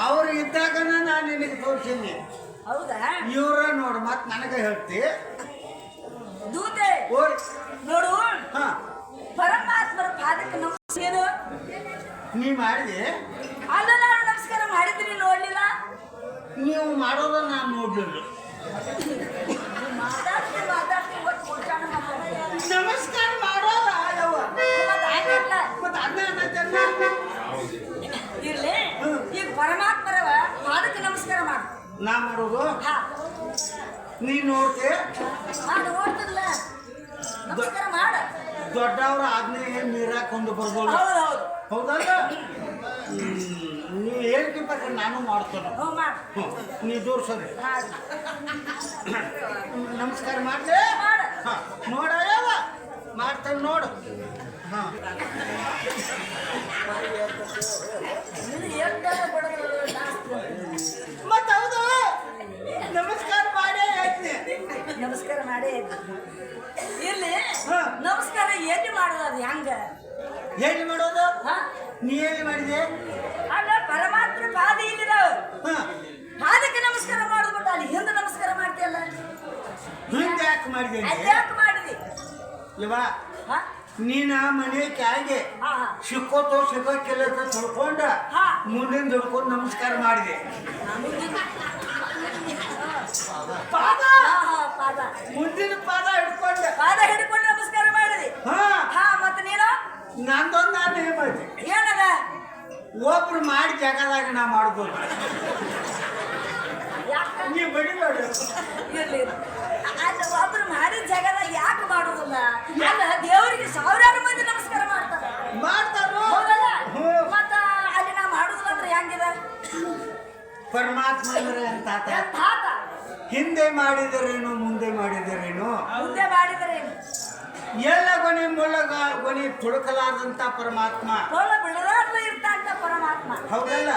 ಅವ್ರು ಇದ್ದಾಗ ನಾನು ನಿನಗೆ ತೋರಿಸಿನಿ. ಹೌದಾ? ಇವ್ರ ನೋಡು ಮತ್ ನನಗೆ ಹೇಳ್ತಿ ದೂತೆ ನೋಡು. ಪರಮಾತ್ಮರ ಪಾದಕ್ಕೆ ನಮಸ್ಕಾರ ನೀ ಮಾಡಿದೆ. ಅಲ್ಲ, ನಾನು ನಮಸ್ಕಾರ ಮಾಡಿದ್ದೀನಿ, ನೋಡ್ಲಿಲ್ಲ. ನೀವು ಮಾಡೋದ ನಾನು ನೋಡ್ಲಿಲ್ಲ. ನಮಸ್ಕಾರ ಮಾಡೋದ ಇರ್ಲಿ. ಈಗ ಪರಮಾತ್ಮರ ಪಾದಕ್ಕೆ ನಮಸ್ಕಾರ ಮಾಡು. ನಾ ಮಾಡೋದು ನೀ ನೋಡ್ತೆ. ನಾನು ನೋಡ್ತಿಲ್ಲ, ನಮಸ್ಕಾರ ಮಾಡ. ದೊಡ್ಡವ್ರ ಆಜ್ಞೆ ಮೀರಾಕೊಂಡು ಬರ್ಬೋದು. ಹೌದಲ್ಲ? ನೀವು ಹೇಳ್ತಿ ಬಗ್ಗೆ ನಾನು ಮಾಡ್ತೇನೆ. ನೀ ದೂರ ಸರಿ ನಮಸ್ಕಾರ ಮಾಡ್ತೆ. ನೋಡ ಯಾವ ಮಾಡ್ತೇನೆ ನೋಡು. ಮತ್ತ ಹೌದು ನಮಸ್ಕಾರ ಮಾಡೇ ಹೇಳ್ತೀನಿ. ನಮಸ್ಕಾರ ಮಾಡೇ ಇರ್ಲಿ. ನಮಸ್ಕಾರ ಎಲ್ಲಿ ಮಾಡೋದು? ಅದು ಹೆಂಗ ಎಲ್ಲಿ ಮಾಡೋದು? ನೀ ಎಲ್ಲಿ ಮಾಡಿದೆ? ಅಲ್ಲ, ಪರಮಾತ್ಮ ಪಾದ ಇಲ್ಲಿದ ಪಾದಕ್ಕೆ ನಮಸ್ಕಾರ ಮಾಡೋದು. ಅಲ್ಲಿ ಹಿಂದೆ ನಮಸ್ಕಾರ ಮಾಡ್ತೀಯಲ್ಲ, ಹಿಂದೆ ಯಾಕೆ ಮಾಡಿದೆ? ಯಾಕೆ ಮಾಡಿದಿ? ಇವ ನೀನ ಮನೆ ಕ್ಯಾಗೆ ಸಿಕ್ಕೋತೋ ಸಿಗೋಕ್ಕಿಲ್ಲ ಅಂತ ತಿಳ್ಕೊಂಡ ಮುಂದಿನ ಹಿಡ್ಕೊಂಡು ನಮಸ್ಕಾರ ಮಾಡಿದೆ. ಮುಂದಿನ ಪಾದ ಹಿಡ್ಕೊಂಡು ನಮಸ್ಕಾರ ಮಾಡಿದಿ. ಮತ್ತೆ ನೀನು ನಂದೊಂದು ನಾನು ಏನ್ ಮಾಡಿದೆ? ಏನದ? ಒಬ್ರು ಮಾಡಿ ಜಾಗದಾಗ ನಾ ಮಾಡ್ಬೋದು. ನೀ ಬಡಿಬೇಡ. ಇರ್ಲಿ, ಒಬ್ರು ಮಾಡಿದ ಜಾಗದಾಗ ಯಾಕೆ ಮಾಡೋದಿಲ್ಲ? ಅಲ್ಲ, ದೇವರಿಗೆ ಸಾವಿರಾರು ಮಂದಿ ನಮಸ್ಕಾರ ಮಾಡ್ತಾರೆ. ಮತ್ತ ಅಲ್ಲಿ ನಾ ಮಾಡುದಿಲ್ಲ ಅಂದ್ರೆ ಹೆಂಗಿದೆ? ಪರಮಾತ್ಮ ಅಂದ್ರೆ ಅಂತ ಹಿಂದೆ ಮಾಡಿದರೇನು ಮುಂದೆ ಮಾಡಿದರೇನು? ಮುಂದೆ ಮಾಡಿದರೇನು? ಎಲ್ಲ ಗೊನೆ ಮುಳ್ಳಗ ಗೊನೆ ತುಡುಕಲಾರ್ದಂತ ಪರಮಾತ್ಮ, ಇರ್ತಾಂತ ಪರಮಾತ್ಮ. ಹೌದಲ್ಲ?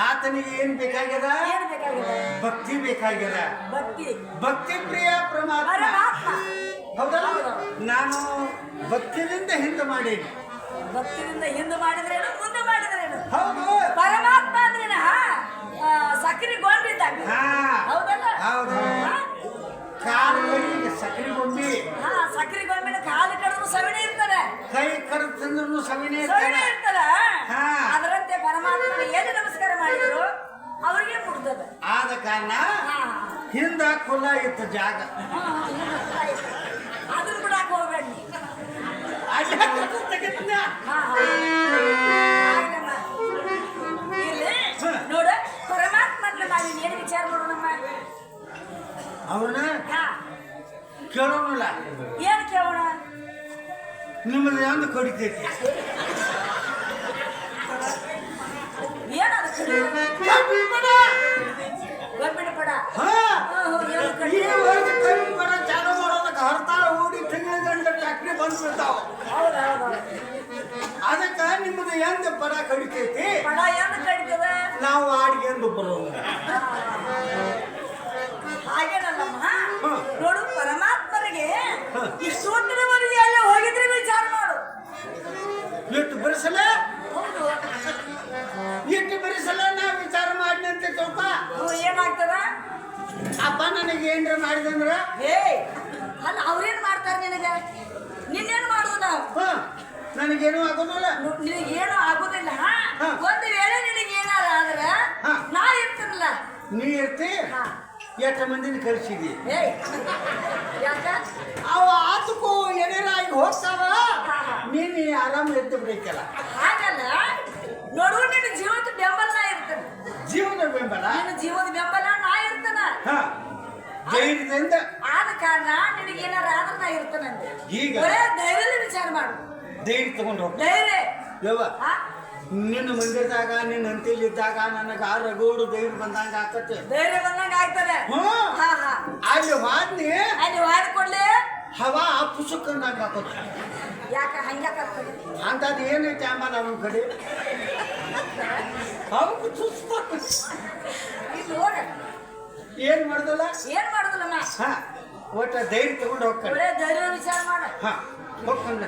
ಆತನಿಗೆ ಏನ್ ಬೇಕಾಗ್ಯದ? ಭಕ್ತಿ ಬೇಕಾಗ್ಯದ. ಭಕ್ತಿ ಪ್ರಿಯ ಪರಮಾತ್ಮ, ಹೌದಲ್ಲ? ನಾನು ಭಕ್ತಿಯಿಂದ ಹಿಂದೆ ಮಾಡೀನಿ. ಭಕ್ತಿಯಿಂದ ಹಿಂದೆ ಮಾಡಿದ್ರೇನು ಮುಂದೆ ಮಾಡಿದ್ರೇನು? ಹೌದು. ಪರಮಾತ್ಮ ಅಂದ್ರೇನ ಸಕ್ರಿ ಗೊಂಡಿದ್ದಾಗ. ಹೌದಲ್ಲ? ಹೌದು. ಕಾಲು ಕೈಗೆ ಸಕ್ರಿ ಗೊಂಬಿ. ಸಕ್ರಿ ಗೊಂಬಿನ ಕಾಲು ಕಡಿದ್ರು ಸವಿಣೆ ಇರ್ತಾರೆ, ಕೈ ಕಡಿದು ತಿಂದ್ರು ಸವಿಣೆ ಇರ್ತಾರೆ. ಅದರಂತೆ ಪರಮಾತ್ಮ ಎಲ್ಲಿ ನಮಸ್ಕಾರ ಮಾಡಿದ್ರು ಅವ್ರಿಗೆ ಮುಡ್ತದೆ. ಆದ ಕಾರಣ ಹಿಂದ ಕುಲ್ಲ ಇತ್ತು ಜಾಗ. ಅದನ್ನ ಬಿಡಾಕ ಹೋಗ್ಬೇಡಿ. ನೋಡ, ಪರಮಾತ್ಮನ ಮಾಡಿ ಏನು ವಿಚಾರ ಮಾಡೋಣಮ್ಮ? ಅವನ ಕೇಳೋಣಲ್ಲ. ಏನ್ ಕೇಳೋಣ? ನಿಮ್ಮದು ಒಂದು ಕಡಿತೈತಿ. ಏನದು? ಗರ್ಭಿಣಿ ಪಡ ಚಾಲು ಮಾಡೋದಕ್ಕೆ ಹರ್ತಾಳ ಓಡಿ ತಿಂಗಳ ಗಂಟ ಟ್ಯಾಕ್ಟ್ರಿ ಬಂದು ಬಿಡ್ತಾವ. ಅದಕ್ಕೆ ನಿಮ್ಮದು ಎಂದ ಪಡ ಕಡಿತೈತಿ. ಪಡ ಎಂದ ಕಡಿತದ? ನಾವು ಆಡಿಗೆ ಎಂದು ಬರೋದು. ಹಾಗೇನಲ್ಲಮ್ಮ. ನೋಡು, ಪರಮಾತ್ಮರಿಗೆ ಇಷ್ಟೊತ್ತಿನವರೆಗೆ ಎಲ್ಲ ಹೋಗಿದ್ರೆ ವಿಚಾರ ಮಾಡು. ಎಷ್ಟು ಬರಿಸಲ ಎಷ್ಟು ಬರಿಸಲ ನಾ ವಿಚಾರ ಮಾಡಿನಂತೆ ತಿಳ್ಕ. ಏನಾಗ್ತದ? ಅಪ್ಪ ನನಗೆ ಏನ್ರ ಮಾಡಿದಂದ್ರ ಅಲ್ಲ, ಅವ್ರೇನ್ ಮಾಡ್ತಾರ ನಿನಗೆ? ನಿನ್ನೇನು ಮಾಡುದು ನಾವು? ನನಗೇನು ಆಗೋದಿಲ್ಲ. ನಿನಗೇನು ಆಗುದಿಲ್ಲ. ಹಾ. ಒಂದು ವೇಳೆ ನಿನಗೇನಾರ ಆದ್ರ ಹಾ. ನಾ ಇರ್ತೀನಲ್ಲ. ನೀ ಇರ್ತಿ ಹಾ. ಎಷ್ಟು ಮಂದಿನ ಕಳಿಸಿದಿ? ಏಯ್ ಯಾಕ ಅವ ಆತಕ್ಕೂ ಏನೇನಾಗಿ ಹೋಗ್ತಾವ, ನೀನು ಆರಾಮ್ ಎದ್ದು ಬಿಡಕ್ಕಲ್ಲ. ಹಾಗಲ್ಲ, ನೋಡು ನಿನ್ನ ಜೀವದ ಬೆಂಬಲ ನಾ ಇರ್ತೇನೆ. ಜೀವನ ಬೆಂಬಲ ನಿನ್ನ ಜೀವದ ಬೆಂಬಲ ನಾ ಇರ್ತೇನ. ಹಾ, ಧೈರ್ಯದಿಂದ. ಆದ ಕಾರಣ ನಿನಗೇನಾರ ಆದ್ರೆ ನಾ ಇರ್ತೇನಂತೆ. ಈಗ ಒಳ್ಳೆ ಧೈರ್ಯದ ವಿಚಾರ ಮಾಡು. ಧೈರ್ಯ ತಗೊಂಡು ಹೋಗ್ತ ಧೈರ್ಯ ಯವ್ವ. ಹಾ? ನಿನ್ನ ಮಂದಿರದಾಗ ನಿನ್ನ ಅಂತಿಲಿದ್ದಾಗ ನನಗೆ ಆ ರಗೋಡು ಧೈರ್ಯ ಬಂದಂಗ ಆಕತ್ತೆ. ಧೈರ್ಯ ಬಂದಂಗ ಆಗ್ತದೆ. ಹ್ಮ್. ಹಾ ಹಾ ಅಲ್ಲಿ ವಾದ್ನಿ ಅಲ್ಲಿ ವಾದ ಕೊಡ್ಲಿ. ಹವಾ ಪುಸ್ತಕಂದಾಗ ಹಾಕೋದು. ಯಾಕ ಹಂಗ್ಯಾಕಾಗ್ತದೆ? ಅಂತದ್ ಏನೈತೆ ಆಂಬ ನಮ್ಮ ಕಡೆ ಅವಕ್ಕೆ ಚುಸ್ಬೇಕು. ಇದು ನೋಡ ಏನ್ ಮಾಡ್ದಲ್ಲ, ಏನ್ ಮಾಡುದಿಲ್ಲ ನಾ. ಹಾ, ಒಟ್ಟ ಧೈರ್ಯ ತಗೊಂಡು ಹೋಗ್ತಾನೆ. ಒಳ್ಳೆ ಧೈರ್ಯ ವಿಚಾರ ಮಾಡ. ಹಾ, ಹೋಗ್ತಾನೆ.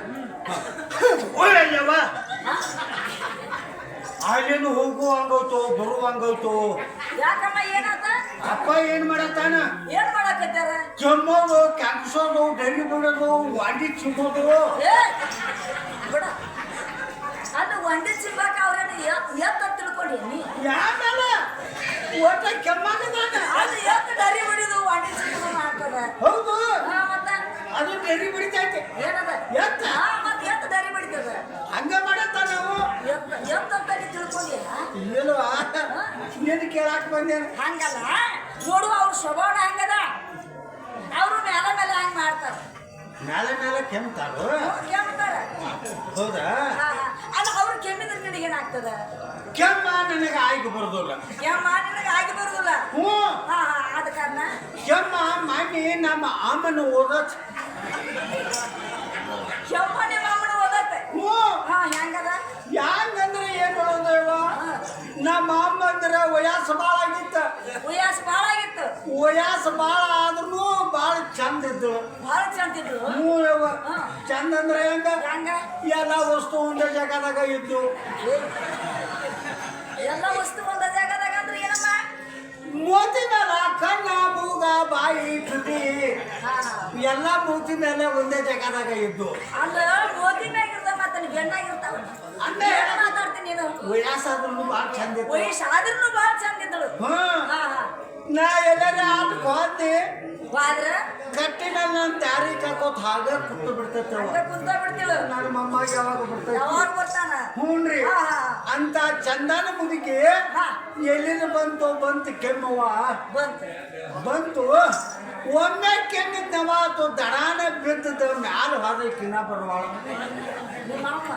ಒಳ್ಳೆಯವ ಅಲ್ಲೇನು ಹೋಗುವಂಗೌತು ಬರುವಂಗೌತು. ಯಾಕಮ್ಮ ಏನಾತ? ಅಪ್ಪ ಏನ್ ಮಾಡತ್ತಾನ? ಏನ್ ಮಾಡಕತ್ತಾರ? ಕೆಮ್ಮೋದು, ಕ್ಯಾನ್ಸೋದು, ಡೆಲ್ಲಿ ಬಿಡೋದು, ವಾಂಡಿ ಚಿಮ್ಮೋದು. ಏ ಬಿಡ, ಅದು ಒಂದೇ ಚಿಂಬಾಕ ಅವ್ರೇನು ಎತ್ತ ತಿಳ್ಕೊಂಡಿ ನೀ? ಯಾಕಲ್ಲ ಒಟ್ಟ ಕೆಮ್ಮಾಗದಾನ. ಅದು ಎತ್ತ ಡರಿ ಬಿಡಿದು ಒಂದೇ ಚಿಂಬ ಮಾಡ್ತದ. ಹೌದು, ಹಾ ಮತ್ತ ಅದು ಡೆಲ್ಲಿ ಬಿಡಿತೈತೆ. ಏನದ? ಎತ್ತ ಹಾ ಮತ್ತ ಎತ್ತ ಡರಿ ಬಿಡಿತದ. ಹಂಗ ಮಾಡತ್ತ ನಾವು. ಎತ್ತ ತಿಳ್ಕೊಂಡಿಲ್ಲ. ಇಲ್ವಾ ನೀನು ಕೇಳಾಕ್ ಬಂದೇನು? ಹಂಗಲ್ಲ, ನೋಡು ಅವ್ರ ಸ್ವಭಾವ ಹಂಗದ. ಅವರು ಮೇಲೆ ಮೇಲೆ ಹಂಗ ಮಾಡ್ತಾರ. ಮೇಲೆ ಮೇಲೆ ಕೆಮ್ತಾರು. ಕೆಮ್ತಾರ. ಹೌದಾ? ಅದು ಅವ್ರು ಕೆಮ್ಮಿದ್ರೆ ನಿನಗೇನಾಗ್ತದ? ಕೆಮ್ಮ ನನಗೆ ಆಯ್ಕೆ ಬರೋದಿಲ್ಲ. ಕೆಮ್ಮ ನಿನಗೆ ಆಗಿ ಬರುದಿಲ್ಲ. ಹ್ಞೂ, ಹಾ ಹಾ ಆದ ಕಾರಣ ಕೆಮ್ಮ ಮಾಡಿ ನಮ್ಮ ಅಮ್ಮನ ಓದತ್. ಕೆಮ್ಮ ನಿಮ್ಮ ಅಮ್ಮನ ಓದತ್ತೆ. ಹ್ಞೂ, ಹಾ ಹೆಂಗದ? ಹೆಂಗಂದ್ರೆ ಏನ್ ಹೇಳೋದವ, ನಮ್ಮ ಅಮ್ಮ ಅಂದ್ರೆ ವಯಸ್ಸ ಭಾಳ ಆಗಿತ್ತ. ವಯಸ್ಸು ಭಾಳ ಆಗಿತ್ತು. ವಯಸ್ಸ ಭಾಳ ಆದ್ರೂ ಭಾಳ ಚಂದ ಇದ್ದು. ಭಾಳ ಚಂದ ಇದ್ದು. ಹ್ಞೂ ಯವ್ವ, ಚಂದ ಅಂದ್ರೆ ಹೆಂಗ? ಹೆಂಗ? ಎಲ್ಲ ವಸ್ತು ಒಂದೇ ಜಾಗದಾಗ ಇದ್ದು. ಎಲ್ಲ ವಸ್ತು ಒಂದ ಜಾಗದಾಗ ಅಂದ್ರೆ ಏನಮ್ಮ? ಮೂತಿ ಮೇಲೆ ಕಣ್ಣ, ಮೂಗ, ಬಾಯಿ, ತುಟಿ ಹಾ ಎಲ್ಲ ಮೂತಿ ಮೇಲೆ ಒಂದೇ ಜಾಗದಾಗ ಇದ್ದು. ಅಲ್ಲ ಮೋದಿ ಮ್ಯಾಗ ಇರ್ತಾವ, ಮತ್ತೆ ಬೆನ್ನಾಗಿರ್ತಾವ. ಅಂದ್ರೆ ಏನ್ ಮಾತಾಡ್ತೀನಿ ನೀನು? ವಯಸ್ಸಾದ್ರೂ ಭಾಳ ಚಂದ ಇತ್ತು. ವಯಸ್ಸಾದ್ರೂ ಭಾಳ ಚಂದ ಇದ್ದಳು. ಹ್ಮ್, ಹಾ ಹಾ ನಾ ಎಲ್ಲಾರ ಆಟಕ್ಕೆ ಹೋದೆ ಹೋದ್ರ ಕಟ್ಟಿನ ನನ್ನ ದಾರಿ ಕಾಕೋತ್ ಹಾಗ ಕುತ್ತು ಬಿಡ್ತೈತೆ. ಹಂಗ ಕುಂತ ಬಿಡ್ತಿಳು. ನನ್ನ ಮೊಮ್ಮಗ ಯಾವಾಗ ಬರ್ತೈತಿ? ಯಾವಾಗ ಬರ್ತಾನ? ಹ್ಞೂನ್ರಿ. ಹಾ ಹಾ ಅಂತ ಚಂದನ ಮುದುಕಿ ಹಾ ಎಲ್ಲಿಂದ ಬಂತು ಕೆಮ್ಮವ್ವ ಬಂತು. ಬಂತು. ಒಮ್ಮೆ ಕೆಮ್ಮಿದ್ನವ ಆತು, ದಡಾನ ಬಿದ್ದದ ಮ್ಯಾಲ ಹೋದ ಕಿನ್ನ ಬರುವಾಳ. ನಿಮ್ಮ ಅಮ್ಮ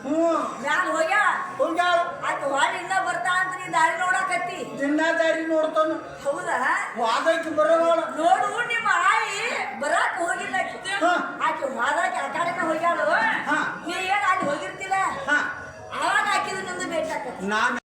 ಹ್ಞೂ, ಮ್ಯಾಲ ಹೋಗ್ಯಾಳ. ಹೋಗ್ಯಾಳ. ಆಯ್ತು ಹೊಳ್ಳಿ ಇನ್ನ ಬರ್ತಾ ಅಂತ ನೀ ದಾರಿ ನೋಡಾಕತ್ತಿ. ದಿನ ದಾರಿ ನೋಡ್ತಾನ, ಹೌದಾ? ವಾದಕ್ಕೆ ಬರೋವಾಳ. ನೋಡು ನಿಮ್ಮ ಆಯಿ ಬರಾಕ್ ಹೋಗಿಲ್ಲ ಆಕಿ. ಹಾ. ಆಕಿ ಹೋದಾಕಿ ಆ ಕಡೆನ ಹೋಗ್ಯಾಳು. ಹಾ. ನೀ ಏನ್ ಅಲ್ಲಿ ಹೋಗಿರ್ತಿಲ್ಲ, ಹಾ, ಅವಾಗ ಹಾಕಿದ್ರು ನಿಂದು ಭೇಟಿ ಆಕತಿ. ನಾನು